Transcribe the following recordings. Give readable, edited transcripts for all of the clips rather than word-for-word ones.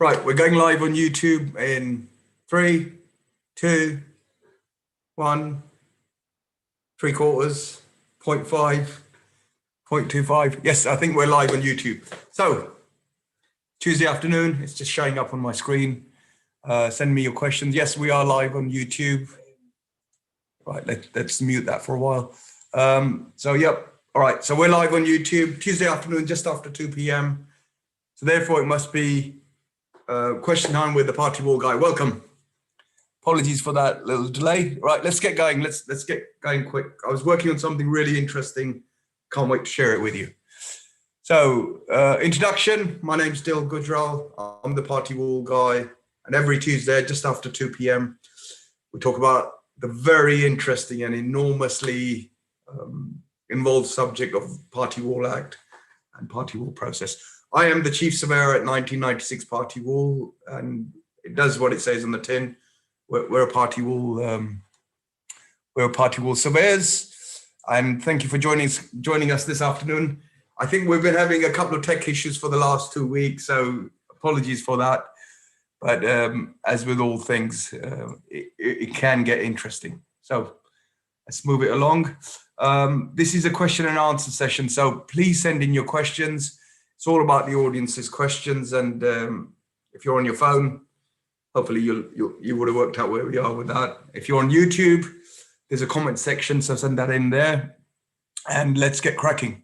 Right, we're going live on YouTube in 3, 2, 1, 3/4, 0.5, 0.25. Yes, I think we're live on YouTube. So, Tuesday afternoon, it's just showing up on my screen. Send me your questions. Yes, we are live on YouTube. Right, let's mute that for a while. Yep. All right, so we're live on YouTube Tuesday afternoon, just after 2 p.m. So therefore, it must be question time with the party wall guy. Welcome. Apologies for that little delay. Right, let's get going. Let's get going quick. I was working on something really interesting. Can't wait to share it with you. So, introduction. My name's Dil Gujral. I'm the party wall guy. And every Tuesday, just after 2 p.m., we talk about the very interesting and enormously involved subject of Party Wall Act and Party Wall process. I am the chief surveyor at 1996 Party Wall, and it does what it says on the tin. We're a Party Wall. We're a Party Wall surveyors, and thank you for joining us this afternoon. I think we've been having a couple of tech issues for the last 2 weeks, so apologies for that. But as with all things, it can get interesting. So let's move it along. This is a question and answer session, so please send in your questions. It's all about the audience's questions, and if you're on your phone, hopefully you would have worked out where we are with that. If you're on YouTube, there's a comment section, so send that in there, and let's get cracking.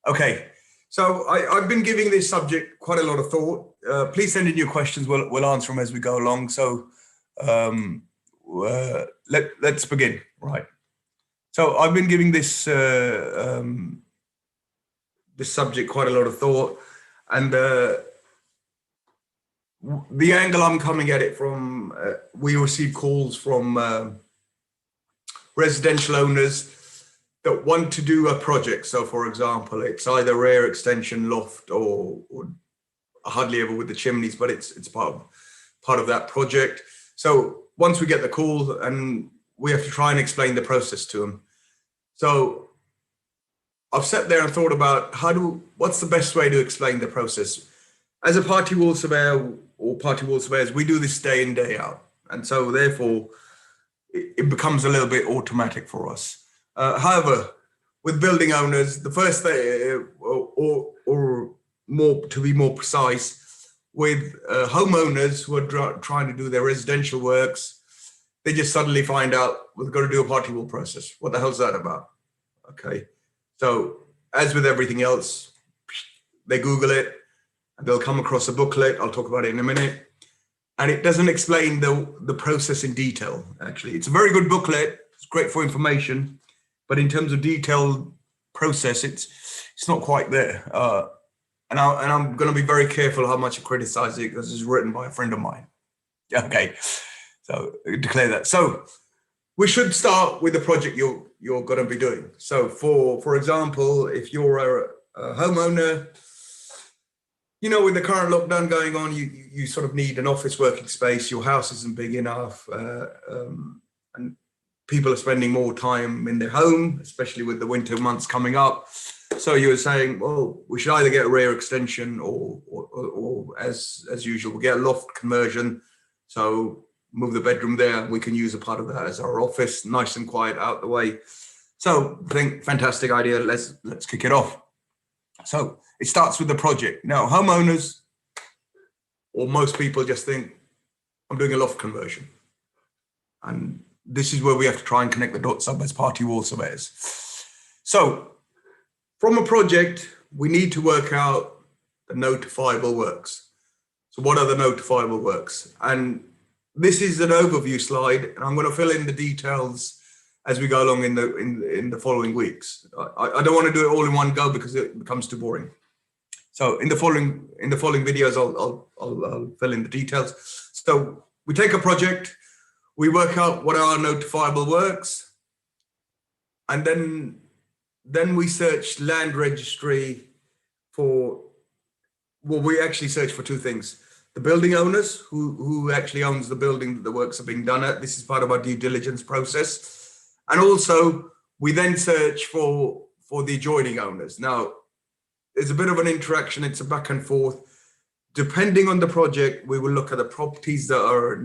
Okay, so I've been giving this subject quite a lot of thought. Please send in your questions. We'll answer them as we go along. So let's begin. Right. So I've been giving this this subject quite a lot of thought, and the angle I'm coming at it from, we receive calls from residential owners that want to do a project. So, for example, it's either rear extension, loft, or hardly ever with the chimneys, but it's part of that project. So once we get the call, and we have to try and explain the process to them. So I've sat there and thought about what's the best way to explain the process. As a party wall surveyor or party wall surveyors, we do this day in, day out. And so therefore it becomes a little bit automatic for us. However, with building owners, the first thing, or more to be more precise, with homeowners who are trying to do their residential works, they just suddenly find out we've got to do a party wall process. What the hell's that about? Okay. So as with everything else, they Google it and they'll come across a booklet. I'll talk about it in a minute. And it doesn't explain the process in detail, actually. It's a very good booklet. It's great for information. But in terms of detailed process, it's not quite there. And I'm going to be very careful how much I criticize it, because it's written by a friend of mine. Okay, so declare that. So we should start with the project you're going to be doing. So for example, if you're a homeowner, you know, with the current lockdown going on, you sort of need an office working space. Your house isn't big enough, and people are spending more time in their home, especially with the winter months coming up. So you were saying, well, we should either get a rear extension or as usual, we'll get a loft conversion. So move the bedroom there. We can use a part of that as our office, nice and quiet out the way. So I think fantastic idea. Let's kick it off. So it starts with the project. Now, homeowners, or most people, just think, I'm doing a loft conversion. And this is where we have to try and connect the dots up as party wall surveyors. So from a project, we need to work out the notifiable works. So what are the notifiable works? And this is an overview slide, and I'm going to fill in the details as we go along in the following weeks. I don't want to do it all in one go because it becomes too boring. So in the following videos, I'll fill in the details. So we take a project, we work out what are our notifiable works, and then we search land registry for, well, we actually search for two things. The building owners, who actually owns the building that the works are being done at. This is part of our due diligence process. And also, we then search for the adjoining owners. Now, there's a bit of an interaction. It's a back and forth. Depending on the project, we will look at the properties that are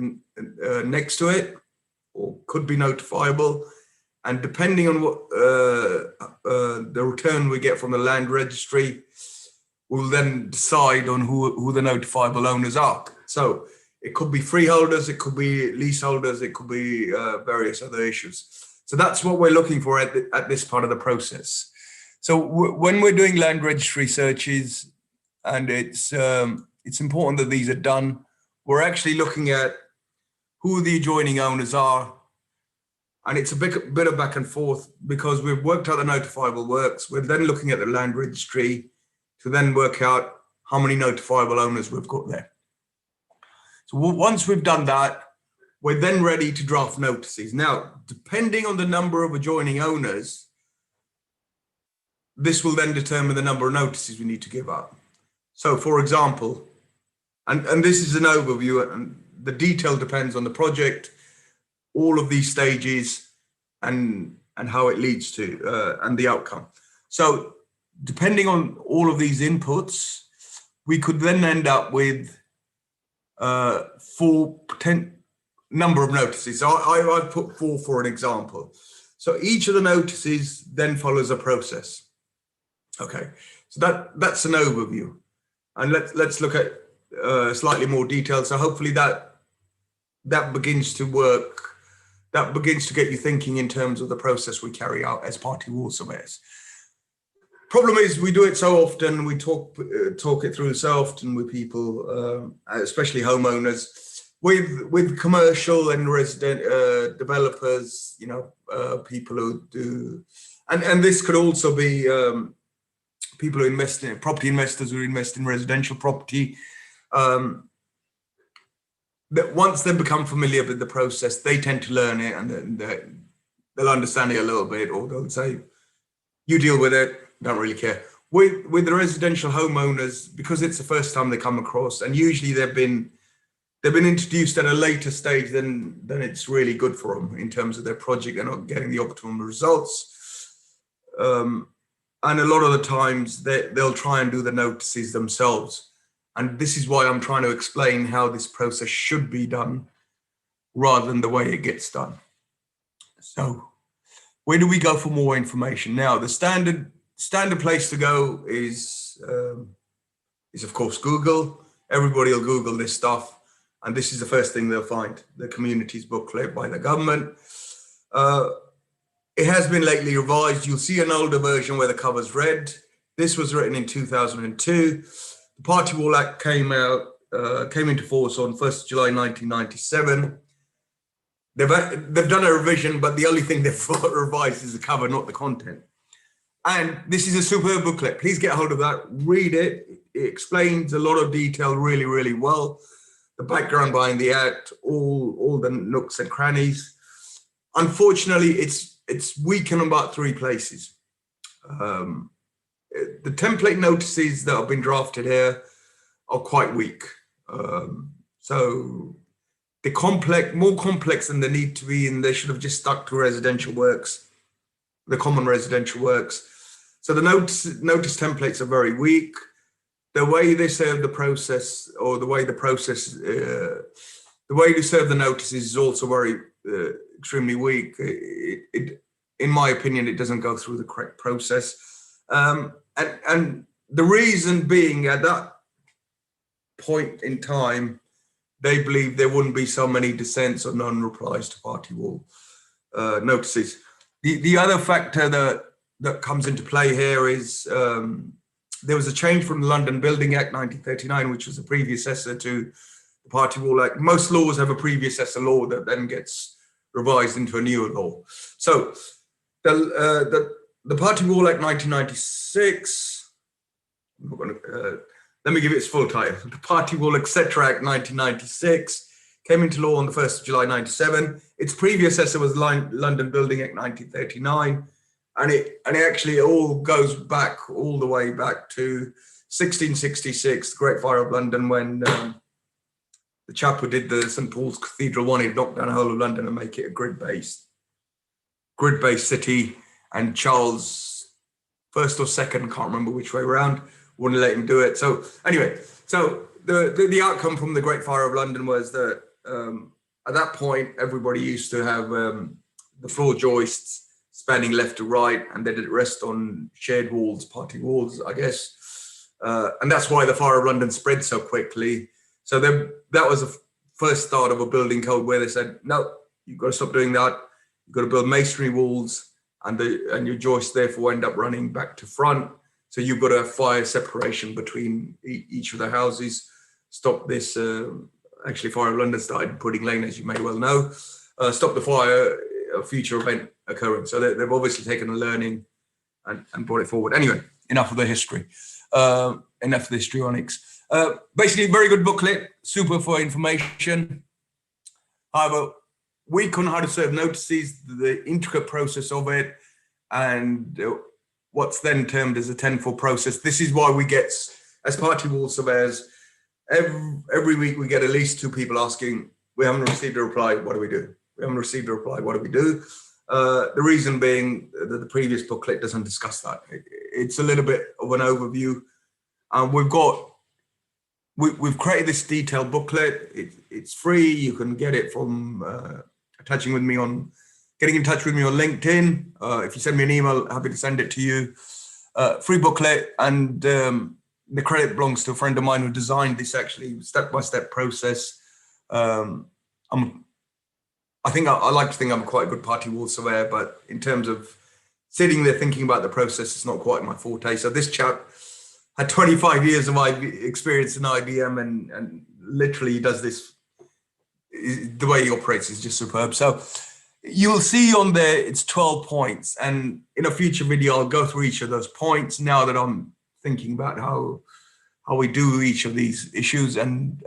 next to it or could be notifiable. And depending on what the return we get from the land registry, we'll then decide on who the notifiable owners are. So it could be freeholders, it could be leaseholders, it could be various other issues. So that's what we're looking for at this part of the process. So when we're doing land registry searches, and it's important that these are done, we're actually looking at who the adjoining owners are. And it's a bit of back and forth because we've worked out the notifiable works. We're then looking at the land registry to then work out how many notifiable owners we've got there. So once we've done that, we're then ready to draft notices. Now, depending on the number of adjoining owners, this will then determine the number of notices we need to give out. So for example, and this is an overview, and the detail depends on the project, all of these stages and how it leads to and the outcome. So depending on all of these inputs, we could then end up with 4 number of notices. So I've put 4 for an example. So each of the notices then follows a process. Okay, so that's an overview. And let's look at slightly more detail. So hopefully that begins to work. That begins to get you thinking in terms of the process we carry out as party wall surveyors. Problem is, we do it so often. We talk it through so often with people, especially homeowners, with commercial and resident developers. You know, people who do, and this could also be people who invest in property investors who invest in residential property. That once they become familiar with the process, they tend to learn it, and then they'll understand it a little bit, or they'll say, "You deal with it, don't really care." With the residential homeowners, because it's the first time they come across, and usually they've been introduced at a later stage, then it's really good for them in terms of their project. They're not getting the optimum results, and a lot of the times they'll try and do the notices themselves. And this is why I'm trying to explain how this process should be done rather than the way it gets done. So where do we go for more information? Now, the standard place to go is of course Google. Everybody will Google this stuff, and this is the first thing they'll find: the communities booklet by the government. It has been lately revised. You'll see an older version where the cover's red. This was written in 2002. The Party Wall Act came into force on 1st July 1997. They've done a revision, but the only thing they've revised is the cover, not the content. And this is a superb booklet. Please get a hold of that, read it. It explains a lot of detail really, really well. The background behind the act, all the nooks and crannies. Unfortunately, it's weak in about 3 places. The template notices that have been drafted here are quite weak. So they're more complex than they need to be, and they should have just stuck to residential works, the common residential works. So the notice templates are very weak. The way they serve the process, or the way the way they serve the notices is also very extremely weak. In my opinion, it doesn't go through the correct process. And the reason being, at that point in time, they believed there wouldn't be so many dissents or non-replies to party wall notices. The other factor that comes into play here is there was a change from the London Building Act 1939, which was a predecessor to the Party Wall Act. Most laws have a predecessor law that then gets revised into a newer law. So the Party Wall Act 1996, let me give it its full title. The Party Wall Etc. Act 1996 came into law on the 1st of July 97. Its predecessor was London Building Act 1939. And it actually all goes back all the way back to 1666, the Great Fire of London, when the chap who did the St. Paul's Cathedral wanted to knock down the whole of London and make it a grid-based city. And Charles I or II, can't remember which way around, wouldn't let him do it. So anyway, so the outcome from the Great Fire of London was that at that point, everybody used to have the floor joists spanning left to right, and they did rest on shared walls, party walls, I guess. And that's why the Fire of London spread so quickly. So that was the first start of a building code where they said, no, you've got to stop doing that. You've got to build masonry walls, and your joists therefore end up running back to front. So you've got to have fire separation between each of the houses. Stop this. Actually, Fire of London started in Pudding Lane, as you may well know. Stop the fire, a future event occurring. So they've obviously taken a learning and brought it forward. Anyway, enough of the history. Enough of the histrionics. Basically, very good booklet, super for information. However, weak on how to serve notices, the intricate process of it, and what's then termed as a 10-4 process. This is why we get, as party wall surveyors, every week we get at least 2 people asking, we haven't received a reply, what do we do? We haven't received a reply, what do we do? The reason being that the previous booklet doesn't discuss that. It's a little bit of an overview. We've created this detailed booklet. It's free. You can get it from getting in touch with me on LinkedIn. If you send me an email, happy to send it to you. Free booklet, and the credit belongs to a friend of mine who designed this actually step-by-step process. I like to think I'm quite a good party wall surveyor, but in terms of sitting there thinking about the process, it's not quite my forte. So this chap had 25 years of experience in IBM, and literally does this. The way he operates is just superb. So you'll see on there, it's 12 points. And in a future video, I'll go through each of those points now that I'm thinking about how we do each of these issues. And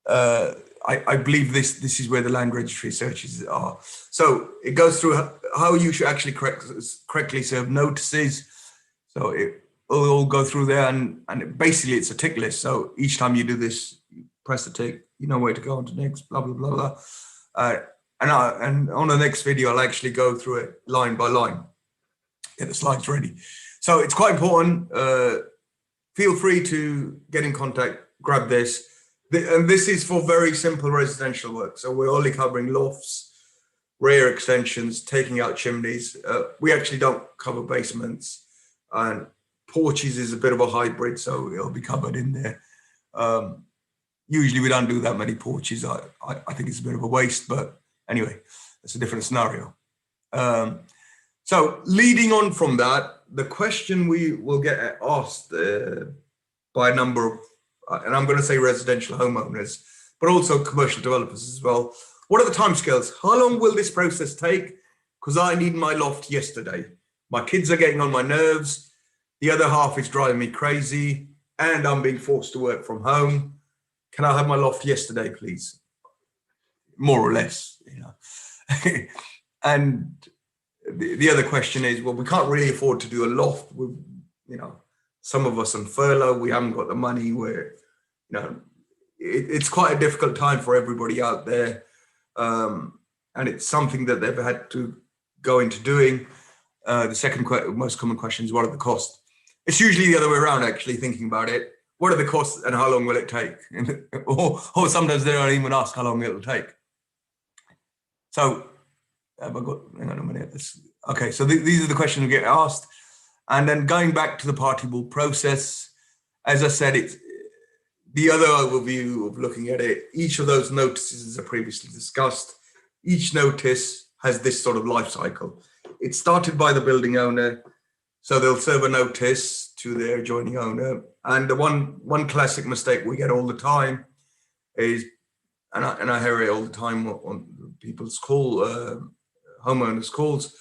I believe this is where the land registry searches are. So it goes through how you should actually correctly serve notices. So it will all go through there, and basically it's a tick list. So each time you do this, you press the tick, you know where to go on to next, blah, blah, blah, blah. And on the next video, I'll actually go through it line by line, get the slides ready. So it's quite important. Feel free to get in contact, grab this. And this is for very simple residential work. So we're only covering lofts, rear extensions, taking out chimneys. We actually don't cover basements, and porches is a bit of a hybrid, so it'll be covered in there. Usually we don't do that many porches. I think it's a bit of a waste, but anyway, it's a different scenario. So leading on from that, the question we will get asked by a number of, and I'm going to say residential homeowners, but also commercial developers as well. What are the timescales? How long will this process take? Because I need my loft yesterday. My kids are getting on my nerves. The other half is driving me crazy, and I'm being forced to work from home. Can I have my loft yesterday, please? More or less, you know. And the other question is, well, we can't really afford to do a loft. You know, some of us on furlough, we haven't got the money. It's quite a difficult time for everybody out there. And it's something that they've had to go into doing. The second most common question is, what are the costs? It's usually the other way around, actually, thinking about it. What are the costs and how long will it take? or sometimes they don't even ask how long it'll take. So, have I got, hang on a minute. Okay, so these are the questions we get asked. And then going back to the party wall process, as I said, it's the other overview of looking at it. Each of those notices, as I previously discussed, each notice has this sort of life cycle. It's started by the building owner. So they'll serve a notice to their adjoining owner. And the one classic mistake we get all the time is, and I hear it all the time on people's homeowners' calls,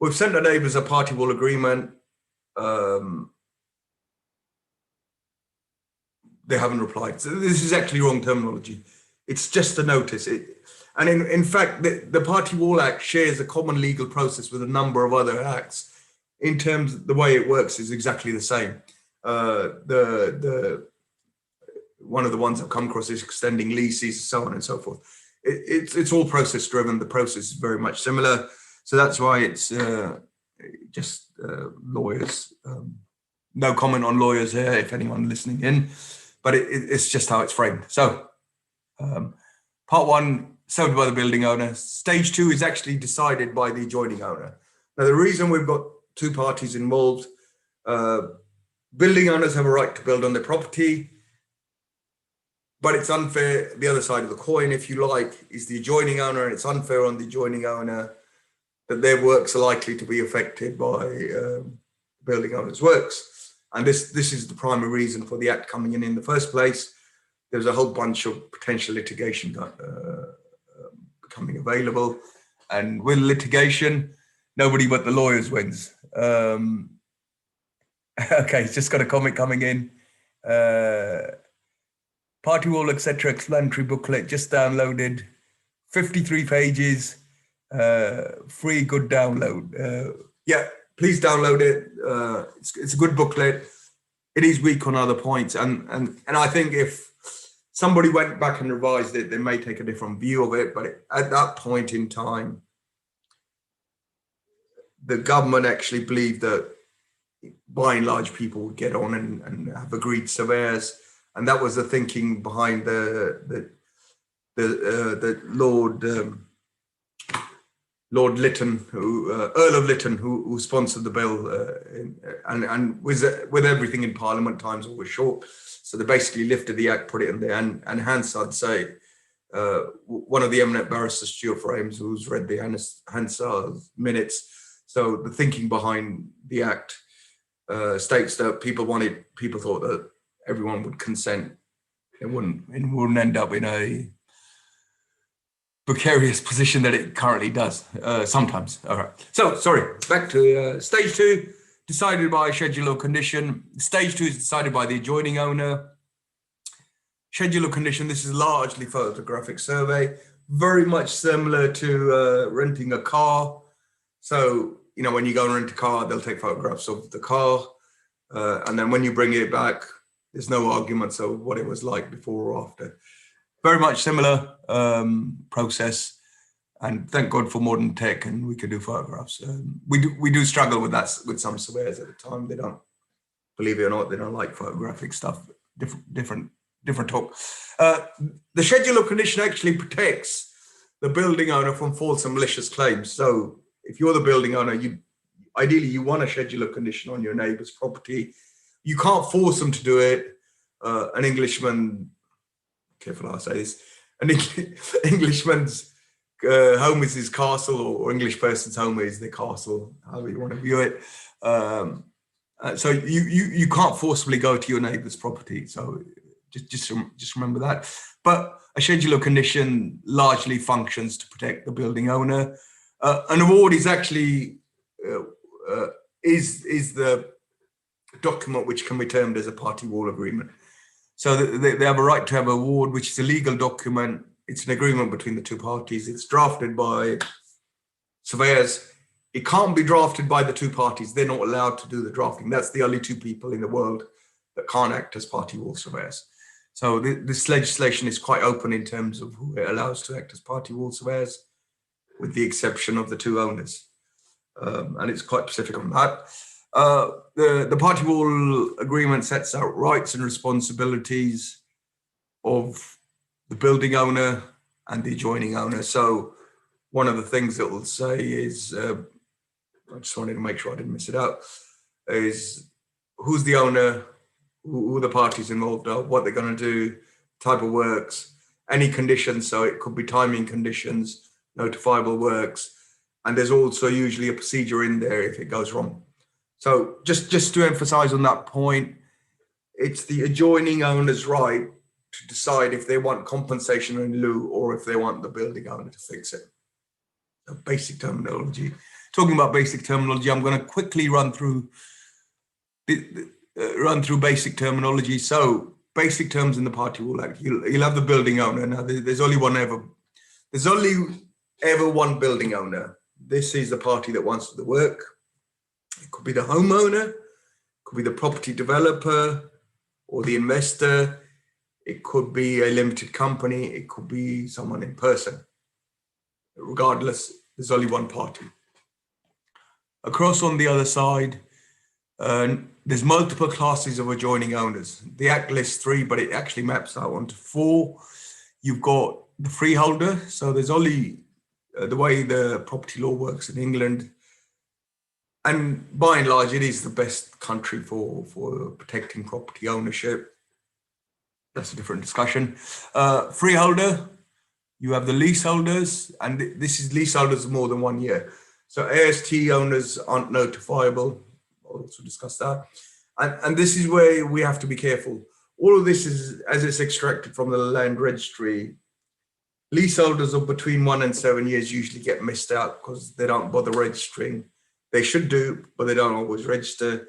we've sent our neighbours a party wall agreement. They haven't replied. So this is actually wrong terminology. It's just a notice. And in fact, the Party Wall Act shares a common legal process with a number of other acts. In terms of the way it works is exactly the same. One of the ones I've come across is extending leases, so on and so forth. It's all process driven. The process is very much similar. So that's why it's just lawyers No comment on lawyers here, if anyone listening in, but it's just how it's framed. So part one, settled by the building owner. Stage two is actually decided by the adjoining owner. Now, the reason we've got two parties involved, building owners have a right to build on their property, but it's unfair. The other side of the coin, if you like, is the adjoining owner, and it's unfair on the adjoining owner that their works are likely to be affected by building owner's works. And this is the primary reason for the Act coming in the first place. There's a whole bunch of potential litigation becoming available. And with litigation, nobody but the lawyers wins. Okay, just got a comment coming in. Party wall, etc. explanatory booklet just downloaded. 53 pages, free, good download. Yeah, please download it. It's a good booklet. It is weak on other points. And I think if somebody went back and revised it, they may take a different view of it. But at that point in time, the government actually believed that by and large people would get on and have agreed surveyors. And that was the thinking behind the Lord Lytton, Earl of Lytton, who sponsored the bill, and with everything in Parliament, times always short. So they basically lifted the Act, put it in there, and hence I'd say one of the eminent barristers, Stuart Frames, who's read the Hansard's minutes. So the thinking behind the Act states that people thought that everyone would consent. It wouldn't end up in a precarious position that it currently does sometimes. All right. So, sorry, back to stage two, decided by schedule or condition. Stage two is decided by the adjoining owner. Schedule or condition, this is largely photographic survey, very much similar to renting a car. So, you know, when you go and rent a car, they'll take photographs of the car. And then when you bring it back, there's no arguments of what it was like before or after. Very much similar process, and thank God for modern tech, and we can do photographs. We do struggle with that with some surveyors at the time. They don't, believe it or not, they don't like photographic stuff. Different talk. The schedule of condition actually protects the building owner from false and malicious claims. So if you're the building owner, ideally you want a schedule of condition on your neighbour's property. You can't force them to do it. An Englishman, careful how I say this, an Englishman's home is his castle, or English person's home is their castle, however you want to view it. So you can't forcibly go to your neighbour's property. So just remember that. But a schedule of condition largely functions to protect the building owner. An award is actually is the document which can be termed as a party wall agreement. So they have a right to have an award, which is a legal document. It's an agreement between the two parties. It's drafted by surveyors. It can't be drafted by the two parties. They're not allowed to do the drafting. That's the only two people in the world that can't act as party wall surveyors. So this legislation is quite open in terms of who it allows to act as party wall surveyors, with the exception of the two owners. And it's quite specific on that. The party wall agreement sets out rights and responsibilities of the building owner and the adjoining owner. So one of the things that will say is, I just wanted to make sure I didn't miss it out, is who's the owner, who the parties involved are, what they're going to do, type of works, any conditions. So it could be timing conditions, notifiable works, and there's also usually a procedure in there if it goes wrong. So just to emphasize on that point, it's the adjoining owner's right to decide if they want compensation in lieu or if they want the building owner to fix it. So basic terminology. Talking about basic terminology, I'm going to quickly run through basic terminology. So basic terms in the Party Wall Act. You'll have the building owner. Now there's only ever one building owner. This is the party that wants the work. It could be the homeowner, it could be the property developer or the investor. It could be a limited company. It could be someone in person. Regardless, there's only one party. Across on the other side, There's multiple classes of adjoining owners. The Act lists 3, but it actually maps out onto 4. You've got the freeholder. So there's only the way the property law works in England. And by and large, it is the best country for protecting property ownership. That's a different discussion. Freeholder, you have the leaseholders, and this is leaseholders of more than 1 year. So AST owners aren't notifiable. I'll also discuss that. And this is where we have to be careful. All of this is, as it's extracted from the land registry, leaseholders of between 1 and 7 years usually get missed out because they don't bother registering. They should do, but they don't always register.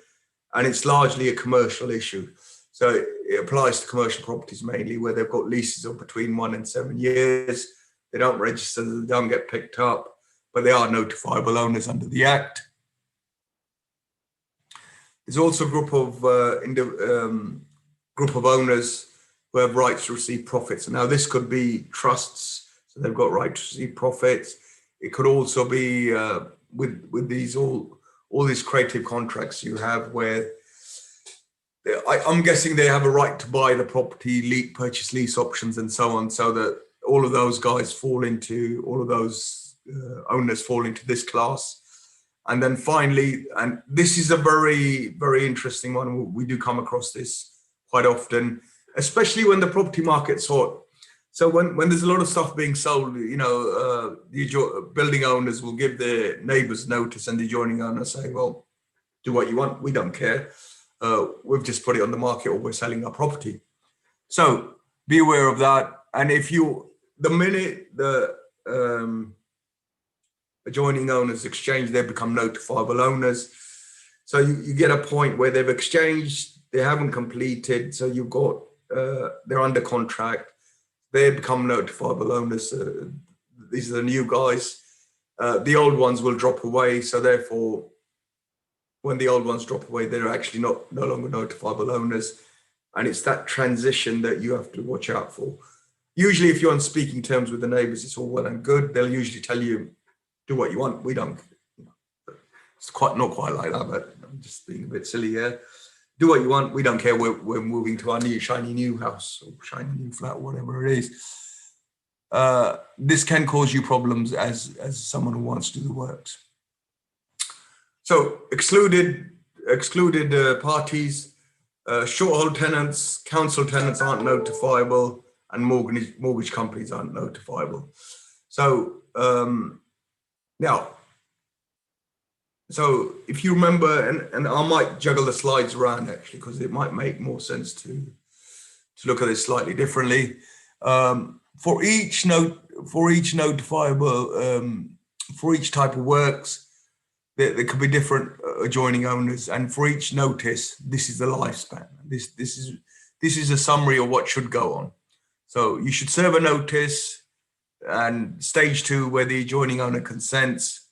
And it's largely a commercial issue. So it applies to commercial properties mainly, where they've got leases of between 1 and 7 years. They don't register, they don't get picked up, but they are notifiable owners under the Act. There's also a group of owners who have rights to receive profits. Now, this could be trusts, so they've got right to receive profits. It could also be with these all these creative contracts you have, where I'm guessing they have a right to buy the property, purchase lease options, and so on, so that all of those guys fall into, all of those owners fall into this class. And then finally, and this is a very, very interesting one. We do come across this quite often, especially when the property market's hot. So when there's a lot of stuff being sold, the building owners will give their neighbors notice, and the adjoining owner say, well, do what you want, we don't care. We've just put it on the market, or we're selling our property. So be aware of that. And the minute the adjoining owners exchange, they become notifiable owners. So you get a point where they've exchanged, they haven't completed, so you've got, they're under contract, they become notifiable owners. These are the new guys. The old ones will drop away, so therefore, when the old ones drop away, they're actually no longer notifiable owners. And it's that transition that you have to watch out for. Usually, if you're on speaking terms with the neighbors, it's all well and good. They'll usually tell you, do what you want, we don't. It's not quite like that, but I'm just being a bit silly here. Do what you want, we don't care. We're moving to our new shiny new house or shiny new flat, whatever it is. This can cause you problems as someone who wants to do the works. So excluded parties, short-hold tenants, council tenants aren't notifiable, and mortgage companies aren't notifiable. So so if you remember, and I might juggle the slides around actually, because it might make more sense to look at this slightly differently. For each notifiable, for each type of works, there could be different adjoining owners, and for each notice, this is the lifespan. This is a summary of what should go on. So you should serve a notice, and stage 2, where the adjoining owner consents,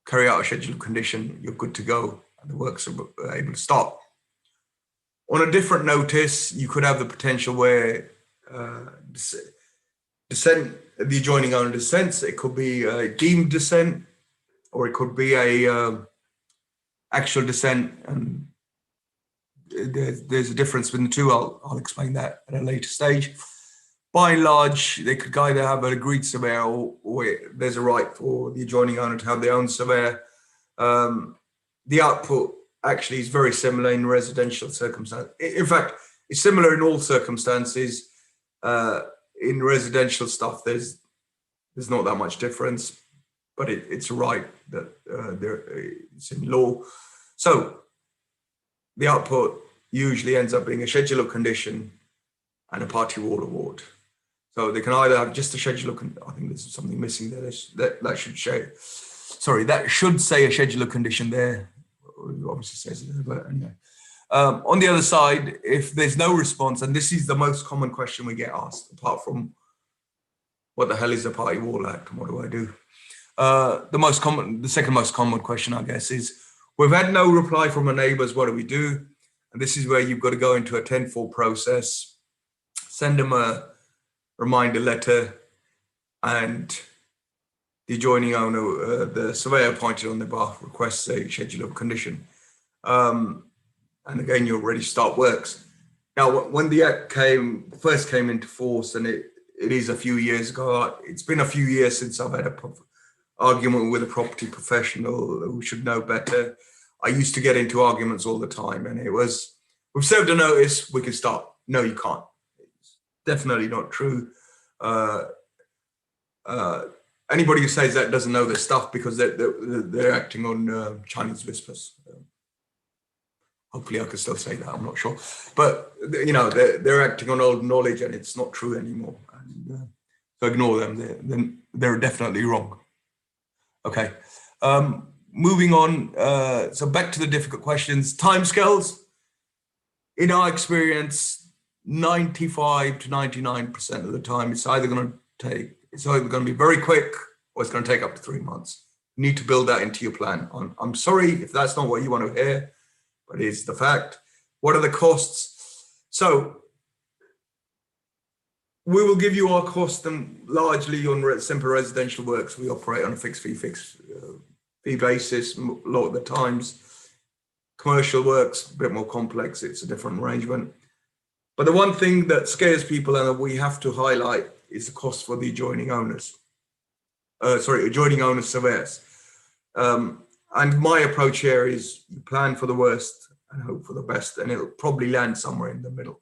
carry out a schedule of condition, you're good to go, and the works are able to start. On a different notice, you could have the potential where the adjoining owner dissents. It could be a deemed dissent, or it could be a actual dissent, and there's a difference between the two. I'll explain that at a later stage. By and large, they could either have an agreed surveyor, or there's a right for the adjoining owner to have their own surveyor. The output actually is very similar in residential circumstances. In fact, it's similar in all circumstances. In residential stuff, there's not that much difference, but it's a right that it's in law. So the output usually ends up being a schedule of condition and a party wall award. So they can either have just a schedule of, I think there's something missing there. That should show, sorry, that should say a schedule of condition there. It obviously says it there, but anyway. On the other side, if there's no response, and this is the most common question we get asked, apart from what the hell is a party wall act and what do I do? The second most common question, I guess, is we've had no reply from our neighbors, what do we do? And this is where you've got to go into a 10-4 process, send them a reminder letter, and the adjoining owner, the surveyor appointed on their behalf, requests a schedule of condition. And again, you already start works. Now, when the Act first came into force, and it is a few years ago, it's been a few years since I've had an argument with a property professional who should know better. I used to get into arguments all the time, and it was, we've served a notice, we can start. No, you can't. It's definitely not true. Anybody who says that doesn't know their stuff, because they're acting on Chinese whispers. Hopefully I can still say that, I'm not sure. But, you know, they're acting on old knowledge, and it's not true anymore. And, so ignore them, they're definitely wrong. Okay, moving on. So back to the difficult questions. Timescales, in our experience, 95 to 99% of the time, it's either going to be very quick, or it's going to take up to 3 months. You need to build that into your plan. I'm sorry if that's not what you want to hear, but it's the fact. What are the costs? So we will give you our cost, and largely on simple residential works, we operate on a fixed fee basis a lot of the times. Commercial works, a bit more complex, it's a different arrangement. But the one thing that scares people and that we have to highlight is the cost for the adjoining owners. Adjoining owners surveyors. And my approach here is you plan for the worst and hope for the best, and it'll probably land somewhere in the middle.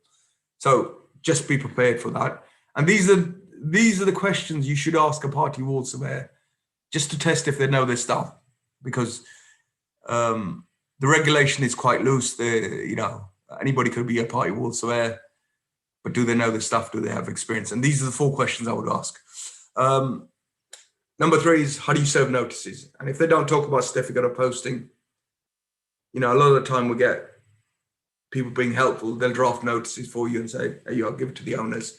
So just be prepared for that. And these are the questions you should ask a party wall surveyor, just to test if they know their stuff, because the regulation is quite loose. You know, anybody could be a party wall surveyor, but do they know their stuff? Do they have experience? And these are the 4 questions I would ask. Number 3 is, how do you serve notices? And if they don't talk about certificate of posting, you know, a lot of the time we get people being helpful. They'll draft notices for you and say, hey, I'll give it to the owners.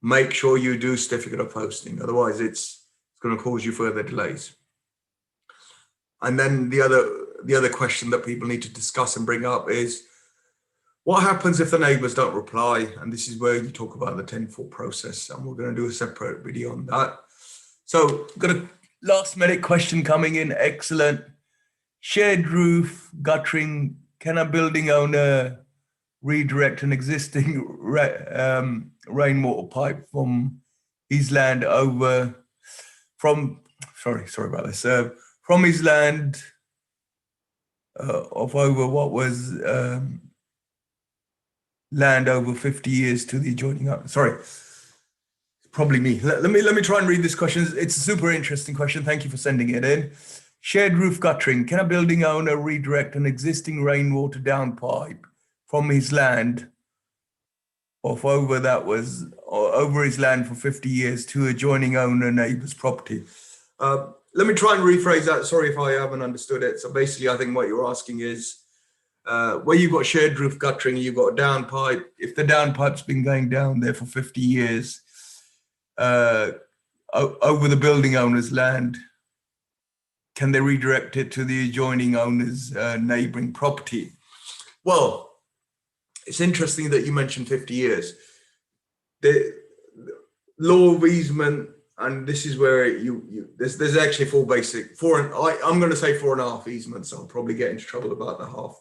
Make sure you do certificate of posting. Otherwise, it's going to cause you further delays. And then the other question that people need to discuss and bring up is, what happens if the neighbours don't reply? And this is where you talk about the 10-4 process, and we're going to do a separate video on that. So, got a last minute question coming in. Excellent. Shared roof, guttering. Can a building owner redirect an existing rainwater pipe from his land over from his land of over what was land over 50 years to the adjoining? Sorry, probably me. Let me try and read this question. It's a super interesting question. Thank you for sending it in. Shared roof guttering. Can a building owner redirect an existing rainwater downpipe from his land of over his land for 50 years to adjoining owner neighbour's property? Let me try and rephrase that. Sorry if I haven't understood it. So basically, I think what you're asking is, where you've got shared roof guttering, you've got a downpipe. If the downpipe's been going down there for 50 years over the building owner's land, can they redirect it to the adjoining owner's neighbouring property? Well, it's interesting that you mentioned 50 years. The law of easement, and this is where there's actually I'm going to say 4.5 easements. I'll probably get into trouble about the half.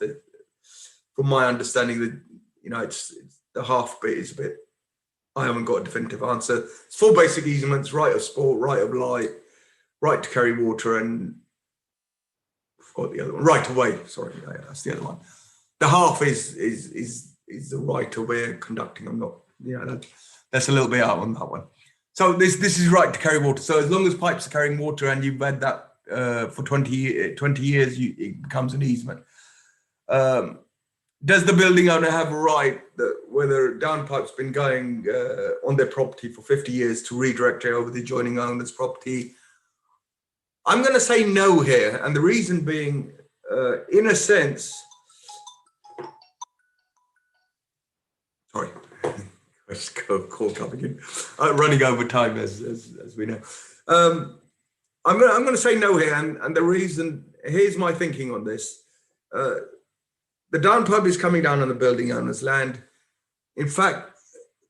From my understanding, that, you know, it's the half bit is a bit, I haven't got a definitive answer. It's 4 basic easements: right of sport, right of light, right to carry water, and I forgot the other one, right of way. Sorry, that's the other one. The half is the right of way conducting. I'm not, you know, that's a little bit out on that one. So this is right to carry water. So as long as pipes are carrying water and you've had that for 20 years, it becomes an easement. Does the building owner have a right that whether downpipe's been going on their property for 50 years to redirect it over the adjoining owner's property? I'm going to say no here, and the reason being, in a sense, sorry, let's go call coming in, running over time as we know. I'm going to say no here, and the reason, here's my thinking on this. The downpipe is coming down on the building owner's land. In fact,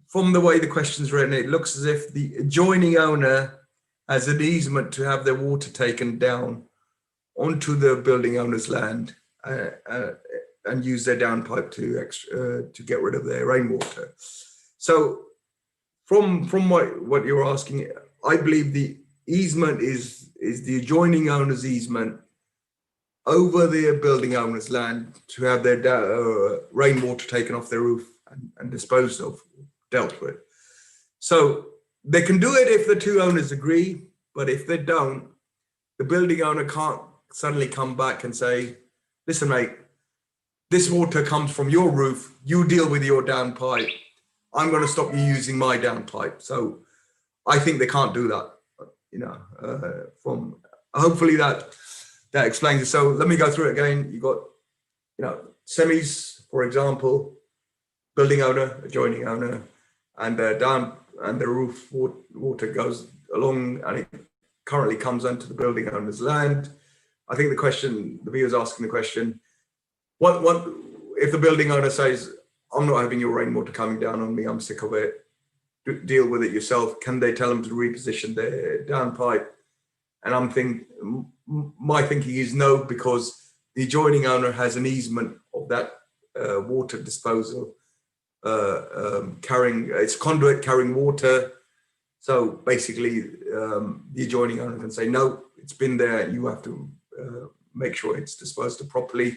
from the way the question's written, it looks as if the adjoining owner has an easement to have their water taken down onto the building owner's land and use their downpipe to get rid of their rainwater. So from what you're asking, I believe the easement is the adjoining owner's easement over the building owner's land to have their rainwater taken off their roof and disposed of, dealt with. So they can do it if the two owners agree, but if they don't, the building owner can't suddenly come back and say, listen, mate, this water comes from your roof, you deal with your downpipe, I'm going to stop you using my downpipe. So I think they can't do that, hopefully that explains it. So let me go through it again. You got, semis, for example, building owner, adjoining owner, and the roof water goes along and it currently comes onto the building owner's land. I think the viewer's asking the question, what if the building owner says, I'm not having your rainwater coming down on me, I'm sick of it, deal with it yourself? Can they tell them to reposition their downpipe? And my thinking is no, because the adjoining owner has an easement of that water disposal, it's conduit carrying water. So basically, the adjoining owner can say, no, it's been there, you have to make sure it's disposed of properly.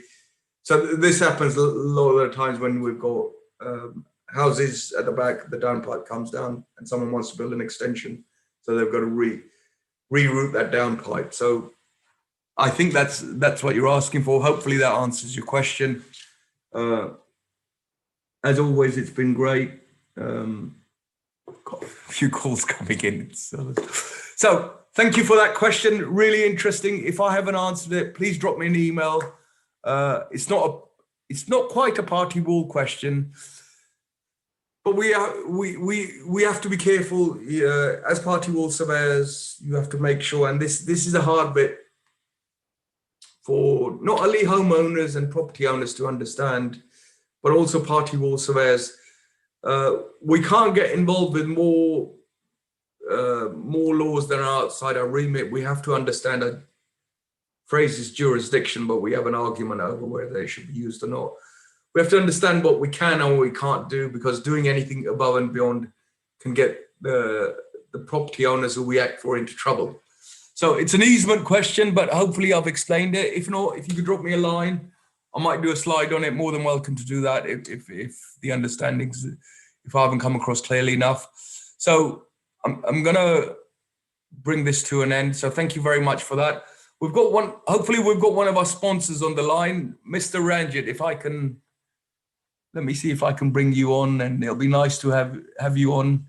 So this happens a lot of the times when we've got houses at the back, the downpipe comes down and someone wants to build an extension. So they've got to reroute that downpipe. So I think that's what you're asking for. Hopefully that answers your question. As always, it's been great. Got a few calls coming in. So thank you for that question. Really interesting. If I haven't answered it, please drop me an email. It's not quite a party wall question, but we have to be careful as party wall surveyors. You have to make sure, and this is a hard bit for not only homeowners and property owners to understand, but also party wall surveyors. We can't get involved with more laws that are outside our remit. We have to understand a phrase is jurisdiction, but we have an argument over whether they should be used or not. We have to understand what we can and what we can't do, because doing anything above and beyond can get the property owners who we act for into trouble. So it's an easement question, but hopefully I've explained it. If not, if you could drop me a line, I might do a slide on it. More than welcome to do that if the understandings, if I haven't come across clearly enough. So I'm going to bring this to an end. So thank you very much for that. Hopefully we've got one of our sponsors on the line, Mr. Ranjit. If I can, let me see if I can bring you on, and it'll be nice to have you on.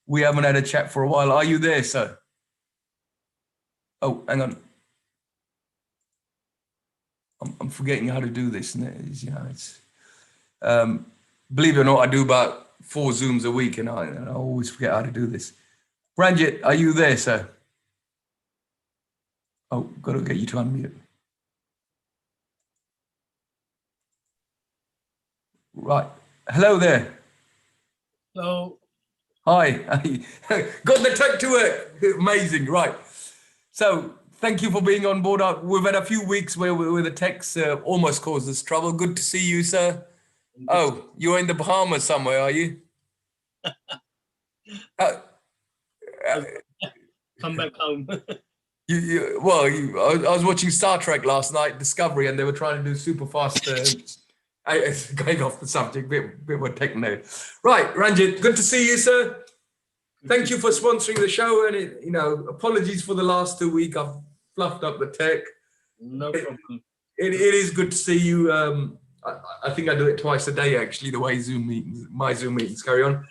We haven't had a chat for a while. Are you there, sir? Oh, hang on. I'm forgetting how to do this. Believe it or not, I do about 4 Zooms a week, and I always forget how to do this. Ranjit, are you there, sir? Oh, got to get you to unmute. Right. Hello there. Hello. Hi. Got the tech to work. Amazing. Right. So thank you for being on board. We've had a few weeks where the techs almost caused us trouble. Good to see you, sir. Oh, you're in the Bahamas somewhere, are you? Come back home. I was watching Star Trek last night, Discovery, and they were trying to do super fast. Going off the subject, bit more techno. Right, Ranjit, good to see you, sir. Thank you for sponsoring the show, and apologies for the last 2 weeks. I've fluffed up the tech. No problem. It is good to see you. I think I do it twice a day, actually, the way my Zoom meetings carry on.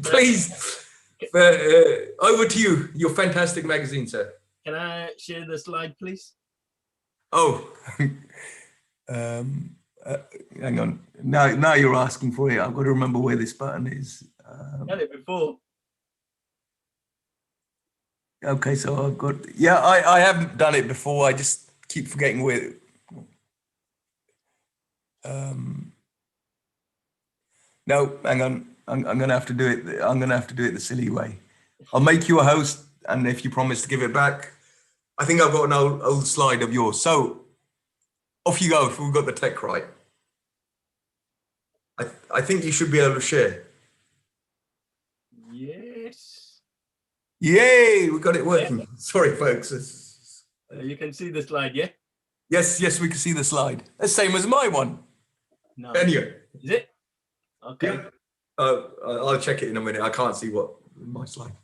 Please, over to you. Your fantastic magazine, sir. Can I share the slide, please? Oh, hang on. Now you're asking for it. I've got to remember where this button is. Done it before. Okay, so I've got. Yeah, I haven't done it before. I just keep forgetting where. No, hang on. I'm going to have to do it. I'm going to have to do it the silly way. I'll make you a host, and if you promise to give it back, I think I've got an old slide of yours. So Off you go if we've got the tech right. I think you should be able to share. Yes. Yay, we got it working. Sorry, folks. You can see the slide, yeah? Yes, we can see the slide. The same as my one. No. Anyway. Is it? Okay. Yeah. I'll check it in a minute. I can't see what my slide.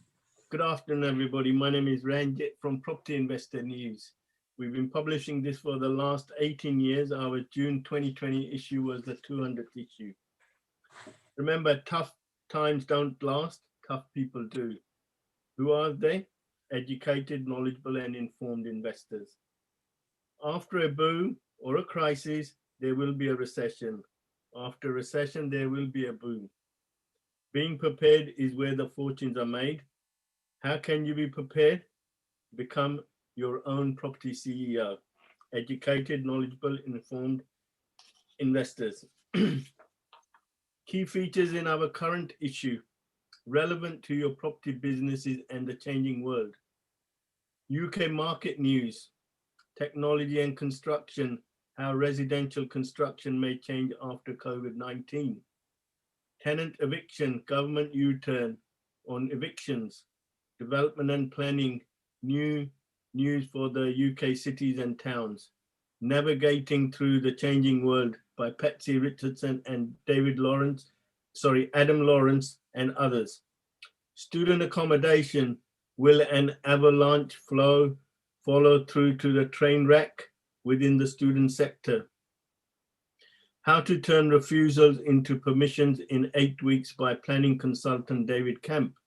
Good afternoon, everybody. My name is Ranjit from Property Investor News. We've been publishing this for the last 18 years. Our June 2020 issue was the 200th issue. Remember, tough times don't last, tough people do. Who are they? Educated, knowledgeable, and informed investors. After a boom or a crisis, there will be a recession. After a recession, there will be a boom. Being prepared is where the fortunes are made. How can you be prepared? Become your own property CEO. Educated, knowledgeable, informed investors. Key features in our current issue, relevant to your property businesses and the changing world. UK market news, technology and construction, how residential construction may change after COVID-19. Tenant eviction, government U-turn on evictions, development and planning, new news for the UK cities and towns. Navigating through the changing world by Patsy Richardson and Adam Lawrence and others. Student accommodation, will an avalanche follow through to the train wreck within the student sector? How to turn refusals into permissions in 8 weeks by planning consultant David Kemp.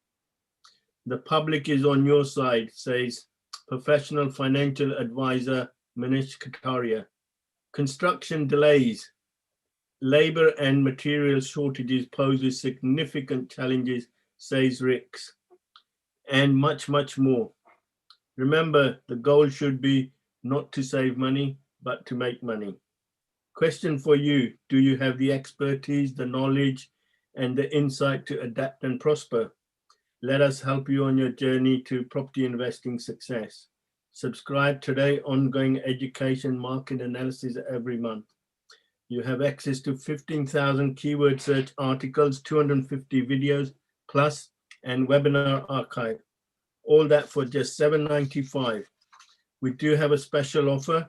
The public is on your side, says professional financial advisor Manish Kataria. Construction delays, labor and material shortages poses significant challenges, says Ricks, and much, much more. Remember, the goal should be not to save money, but to make money. Question for you, do you have the expertise, the knowledge, and the insight to adapt and prosper? Let us help you on your journey to property investing success. Subscribe today, ongoing education, market analysis every month. You have access to 15,000 keyword search articles, 250 videos plus, and webinar archive. All that for just $7.95. We do have a special offer,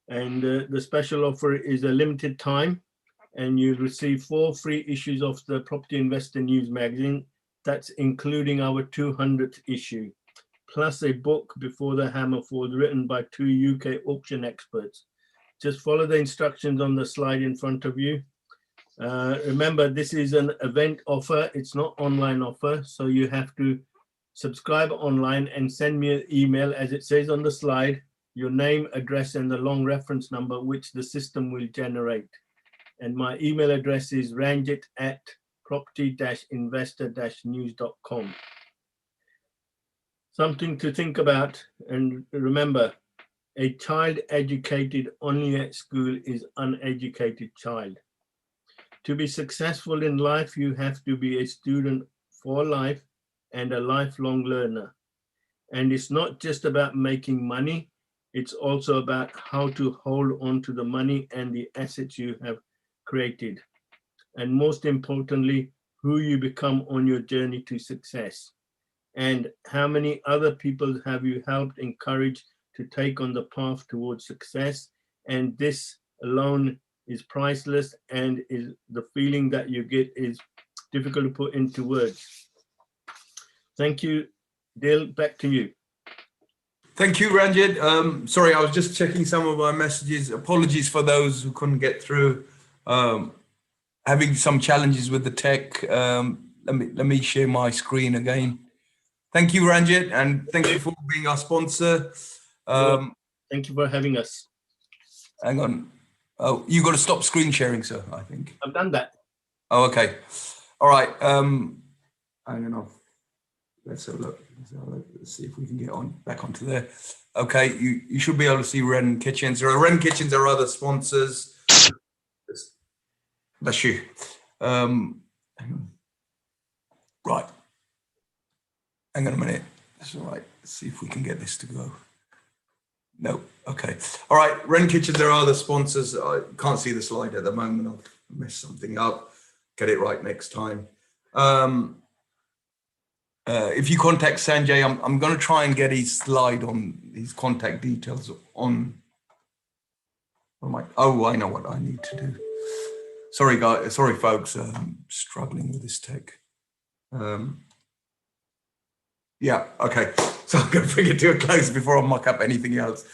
and the special offer is a limited time, and you receive 4 free issues of the Property Investor News magazine. That's including our 200th issue, plus a book, Before the Hammer Falls, written by 2 UK auction experts. Just follow the instructions on the slide in front of you. Remember, this is an event offer. It's not online offer. So you have to subscribe online and send me an email, as it says on the slide, your name, address, and the long reference number, which the system will generate. And my email address is ranjit@property-investor-news.com. Something to think about, and remember, a child educated only at school is uneducated child. To be successful in life, you have to be a student for life and a lifelong learner. And it's not just about making money, it's also about how to hold on to the money and the assets you have created. And most importantly, who you become on your journey to success. And how many other people have you helped encourage to take on the path towards success? And this alone is priceless, and is the feeling that you get is difficult to put into words. Thank you, Dil, back to you. Thank you, Ranjit. Sorry, I was just checking some of our messages. Apologies for those who couldn't get through. Having some challenges with the tech. Let me share my screen again. Thank you, Ranjit, and thank you for being our sponsor. Thank you for having us. Hang on. Oh, you got to stop screen sharing, sir, I think. I've done that. Oh, okay. All right. Hang on. Let's have a look. Let's see if we can get back onto there. Okay, you should be able to see Wren Kitchens. Wren Kitchens are other sponsors. That's you. Hang on. Right. Hang on a minute. That's all right. Let's see if we can get this to go. No. Okay. All right. Ren Kitchens, there are the sponsors. I can't see the slide at the moment. I've messed something up. Get it right next time. If you contact Sanjay, I'm going to try and get his slide on his contact details on my. Oh, I know what I need to do. Sorry, guys. Sorry, folks. Struggling with this tech. Yeah. Okay. So I'm going to bring it to a close before I muck up anything else.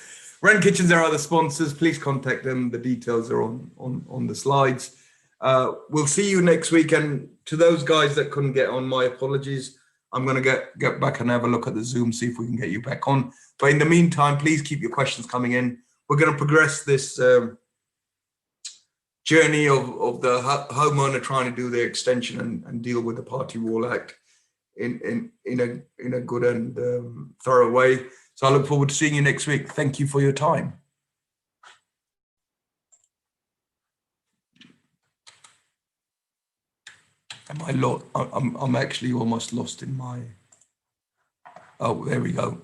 Ren Kitchens, there are the sponsors. Please contact them. The details are on the slides. We'll see you next week. And to those guys that couldn't get on, my apologies. I'm going to get back and have a look at the Zoom, see if we can get you back on. But in the meantime, please keep your questions coming in. We're going to progress this journey of the homeowner trying to do their extension and deal with the Party Wall Act in a good and thorough way. So I look forward to seeing you next week. Thank you for your time. I'm actually almost lost in my. Oh, there we go.